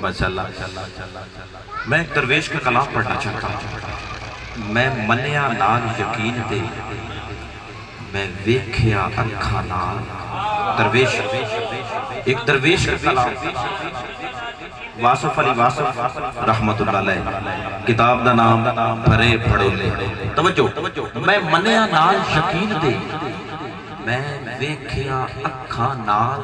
ماشاءاللہ میں ایک درویش کا کلام پڑھنا چاہتا ہوں۔ میں منیا نال یقین دے، میں ویکھیا اکھاں نال۔ درویش، ایک درویش کا کلام، واصف علی واصف رحمت اللہ علیہ، کتاب دا نام بھرے پڑھو لے۔ توجہ، میں منیا نال یقین دے، میں ویکھیا اکھاں نال،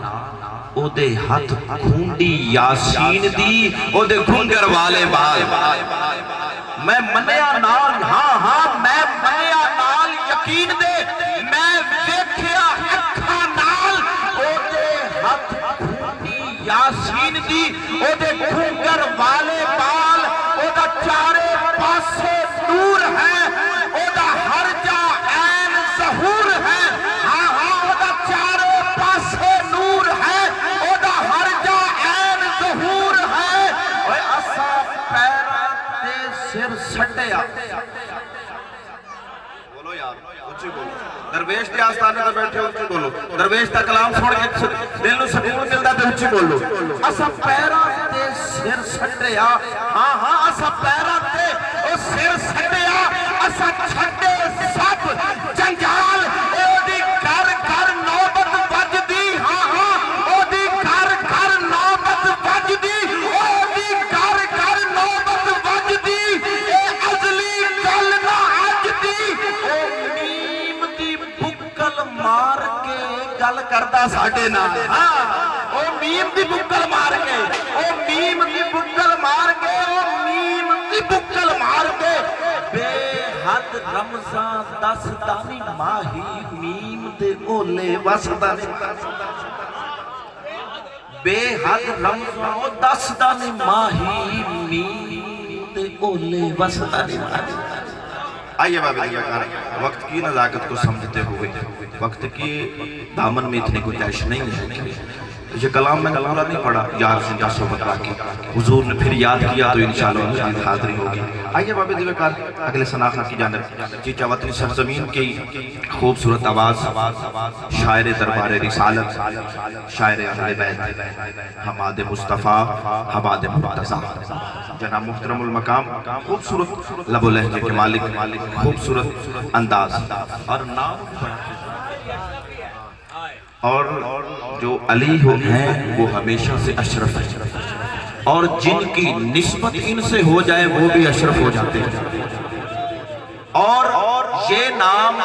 او دے ہاتھ کھونڈی یاسین دی، او دے گھنگر والے بال۔ میں منیا نال، ہاں میں منیا نال یقین دے، میں ویکھیا اکھاں نال، او دے ہاتھ کھونڈی یاسین دی، او دے گھنگر والے بال، او دا چارے پاسے نور ہے، او دا ہر جا عین ظہور ہے، او دا چارے پاسے نور ہے، او دا ہر جا عین ظہور ہے۔ اوہ اسا پیرا تے سر سٹیا، بولو یار اچھی بولو، درویش دے آستانے تے بیٹھے اچھی بولو، درویش دا کلام سن کے دل نو سکون ملدا تے اچھی بولو۔ اسا پیرا تے سر سٹیا، ہاں اسا پیرا تے سر سٹیا، اسا چھڈے سب جنجال، او دی گھر گھر نوبت وجدی، ہاں او دی گھر گھر نوبت وجدی، او دی گھر گھر نوبت وجدی، اے ازلی گل نہ اج دی، او نیم دی بکل مار کے گل کردا ساڈے نال، او نیم دی بکل مار کے، او نیم دی بکل مار کے، او نیم دی بکل مار کے، بے حد رمضان دس دانی ماہی میم دے اولے وسدانی، بے حد رمضان دس دانی ماہی میم دے اولے وسدانی۔ آئیے بابی دیکھار، وقت کی نزاکت کو سمجھتے ہوئے، وقت کی دامن میں اتنی گنجائش نہیں ہے۔ یہ کلام میں پورا نہیں پڑھا، یار زندہ صحبت راکی، حضور نے پھر یاد کیا تو انشاءاللہ مجید حاضری ہوگی۔ آئیے بابی دیکھار، اگلے سناخہ کی جانب چیچا وطنی سرزمین کی خوبصورت آواز، شاعر دربار رسالت، شاعر اہل بیت، حماد مصطفیٰ، حماد مرتضیٰ، جناب محترم المقام، خوبصورت لب و لہجے کے مالک، خوبصورت انداز اور نام، اور جو علی ہیں وہ ہمیشہ سے اشرف ہے، اور جن کی نسبت ان سے ہو جائے وہ بھی اشرف ہو جاتے ہیں۔ اور یہ نام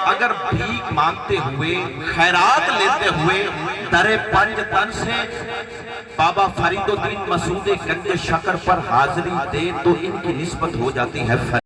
اگر بھیک مانگتے ہوئے، خیرات لیتے ہوئے در پنج تن سے بابا فرید الدین مسعود گنج شکر پر حاضری دے تو ان کی نسبت ہو جاتی ہے